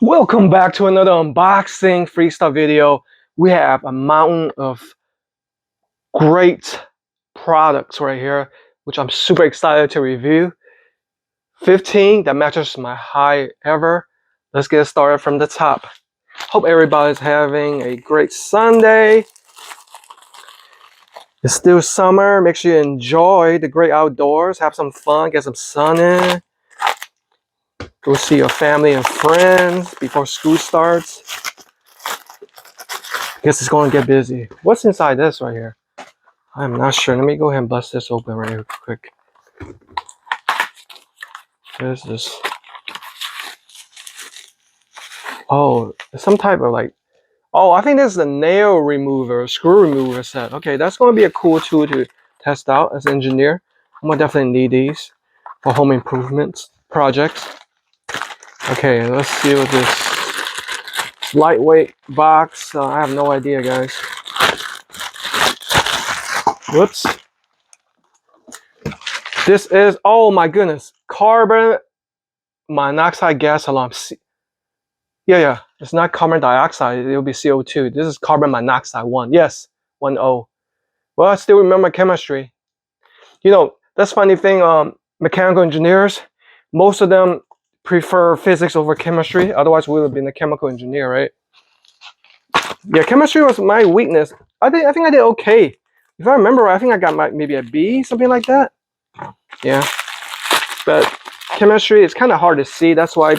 Welcome back to another unboxing freestyle video. We have a mountain of great products right here, which I'm super excited to review. 15, that matches my high ever. Let's get started from the top. Hope everybody's having a great Sunday. It's still summer. Make sure you enjoy the great outdoors. Have some fun, get some sun in. Go see your family and friends before school starts. Guess it's going to get busy. What's inside this right here? I'm not sure. Let me go ahead and bust this open right here quick. What is this? Oh, some type of like, oh, I think this is a nail remover, screw remover set. Okay, that's going to be a cool tool to test out as an engineer. I'm going to definitely need these for home improvements projects. Okay, let's see what this lightweight box. I have no idea, guys. Whoops. This is, oh my goodness, carbon monoxide gas alarm. Yeah, it's not carbon dioxide, it'll be CO2. This is carbon monoxide 1. Yes, 1 O. Well, I still remember chemistry. You know, that's funny thing, mechanical engineers, most of them prefer physics over chemistry. Otherwise, we would have been a chemical engineer, right? Yeah, chemistry was my weakness. I think I did okay. If I remember right, I think I got maybe a B, something like that. Yeah, but chemistry is kind of hard to see. That's why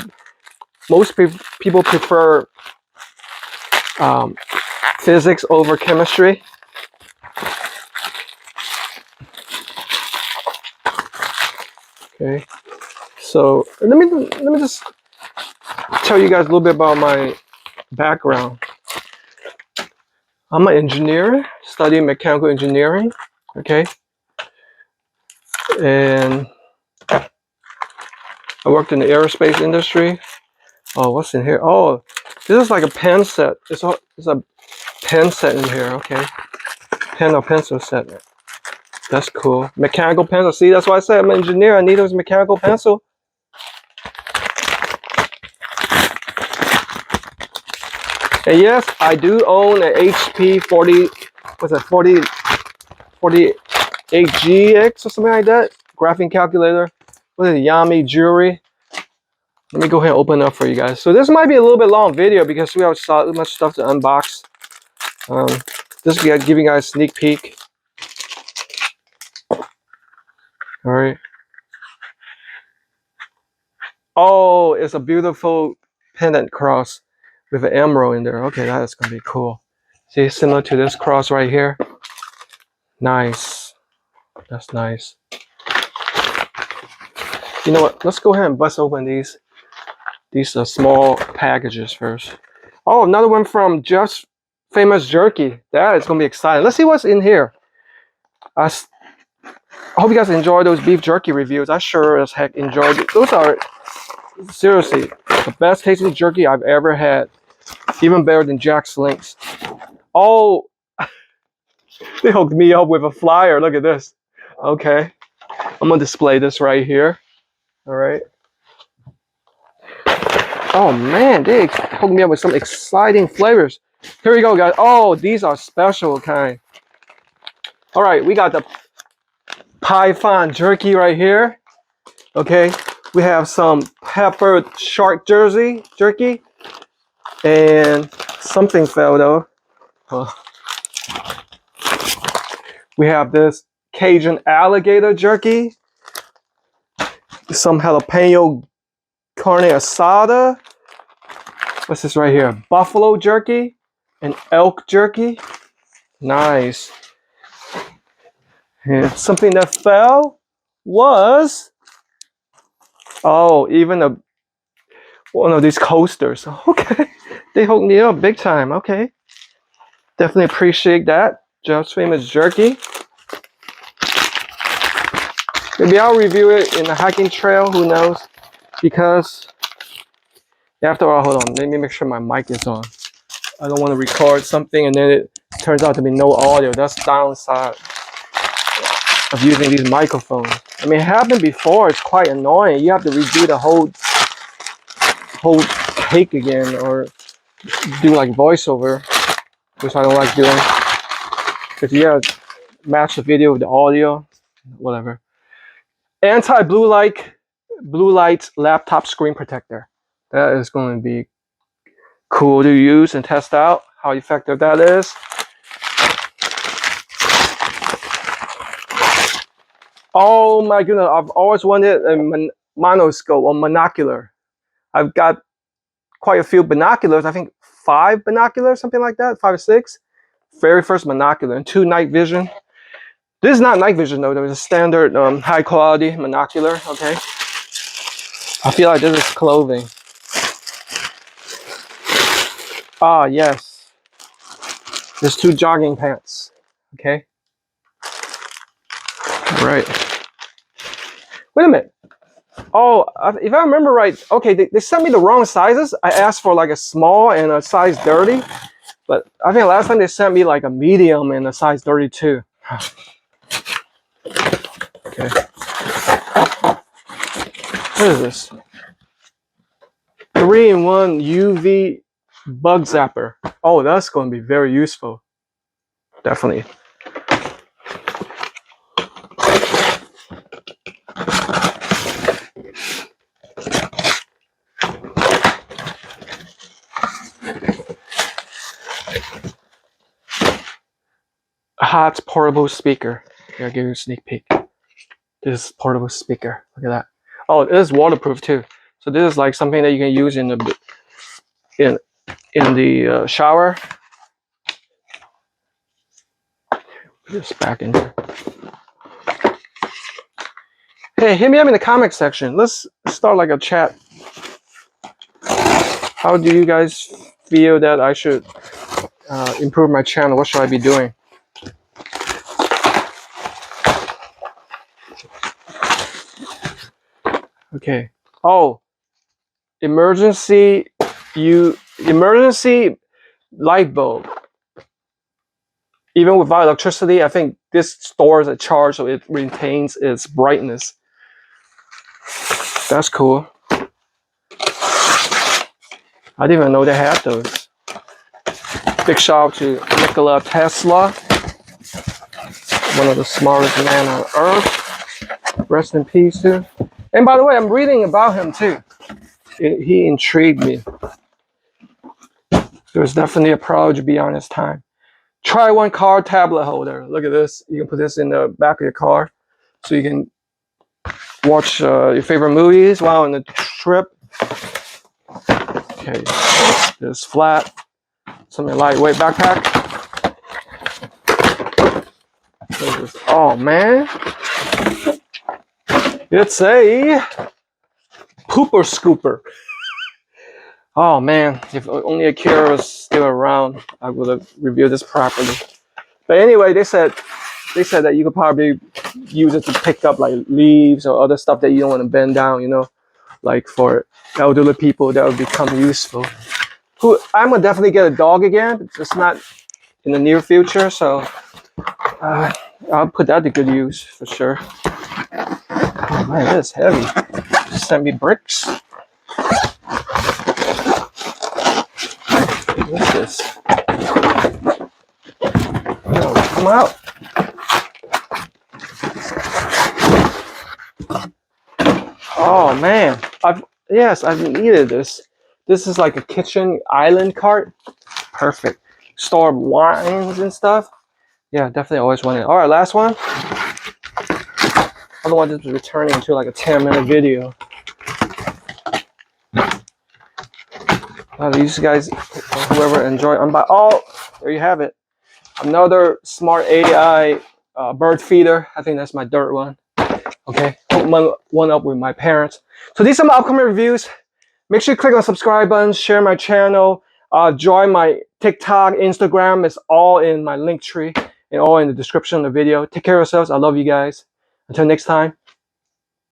most people prefer physics over chemistry. Okay, so let me just tell you guys a little bit about my background. I'm an engineer, studying mechanical engineering. Okay, and I worked in the aerospace industry. Oh, what's in here? Oh, this is like a pen set. It's a pen set in here. Okay, pen or pencil set. That's cool. Mechanical pencil. See, that's why I said I'm an engineer. I need those mechanical pencil. And yes, I do own an HP 40. What's that? 48GX or something like that. Graphing calculator. What is it? Yami jewelry. Let me go ahead and open it up for you guys. So this might be a little bit long video because we have so much stuff to unbox. This is giving you guys a sneak peek. All right. Oh, it's a beautiful pendant cross with an emerald in there. Okay, that is gonna be cool. See, similar to this cross right here. Nice. That's nice. You know what? Let's go ahead and bust open these small packages first. Oh, another one from Just Famous Jerky. That is gonna be exciting. Let's see what's in here. I hope you guys enjoy those beef jerky reviews. I sure as heck enjoyed it. Those are seriously the best tasting jerky I've ever had. Even better than Jack's Links. Oh, they hooked me up with a flyer. Look at this. Okay, I'm gonna display this right here. All right. Oh man, they hooked me up with some exciting flavors. Here we go, guys. Oh, these are special kind. All right, we got the Python jerky right here. Okay, we have some peppered shark jerky, and something fell though. We have this Cajun alligator jerky, some jalapeno carne asada. What's this right here? Buffalo jerky and elk jerky. Nice. And something that fell was, oh, even one of these coasters. Okay, they hooked me up big time. Okay, definitely appreciate that. Just Famous Jerky. Maybe I'll review it in a hiking trail. Who knows? Because after all, hold on. Let me make sure my mic is on. I don't want to record something and then it turns out to be no audio. That's the downside of using these microphones. I mean, it happened before. It's quite annoying. You have to redo the whole take again or do like voiceover, which I don't like doing. Because yeah, match the video with the audio, whatever. Anti-blue light laptop screen protector. That is going to be cool to use and test out how effective that is. Oh my goodness, I've always wanted a monoscope or monocular. I've got quite a few binoculars, I think 5 binoculars, something like that, 5 or 6. Very first monocular and 2 night vision. This is not night vision though, there's a standard high quality monocular, okay? I feel like this is clothing. Ah, yes. There's 2 jogging pants, okay? All right. Wait a minute. Oh, if I remember right, okay, they sent me the wrong sizes. I asked for like a small and a size 30, but I think last time they sent me like a medium and a size 32. Okay. What is this? 3-in-1 UV bug zapper. Oh, that's going to be very useful. Definitely. Hot portable speaker. Here, I'll give you a sneak peek. This portable speaker. Look at that. Oh, it is waterproof too. So this is like something that you can use in the shower. Put this back in here. Hey, hit me up in the comment section. Let's start like a chat. How do you guys feel that I should improve my channel? What should I be doing? Okay. Oh, emergency light bulb. Even without electricity, I think this stores a charge so it retains its brightness. That's cool. I didn't even know they had those. Big shout out to Nikola Tesla, one of the smartest men on earth. Rest in peace too. And by the way, I'm reading about him too. He intrigued me. There's definitely a prodigy beyond his time. Try one car tablet holder. Look at this. You can put this in the back of your car so you can watch your favorite movies while on the trip. Okay, this flat, something lightweight backpack. Oh man, it's a pooper scooper. Oh man, if only Akira was still around, I would have reviewed this properly. But anyway, they said that you could probably use it to pick up like leaves or other stuff that you don't want to bend down, you know, like for elderly people that would become useful. I'm gonna definitely get a dog again, but just not in the near future. So I'll put that to good use for sure. Oh man, that's heavy. Just sent me bricks. What's this? No, come out. Oh man, I've needed this. This is like a kitchen island cart. Perfect. Store wines and stuff. Yeah, definitely always wanted it. All right, last one. I don't want this to be turning into like a 10-minute video. These guys, whoever enjoy unbox. Oh, there you have it. Another Smart AI bird feeder. I think that's my dirt one. Okay, hook one up with my parents. So these are my upcoming reviews. Make sure you click on the subscribe button, share my channel, join my TikTok, Instagram. It's all in my link tree and all in the description of the video. Take care of yourselves. I love you guys. Until next time.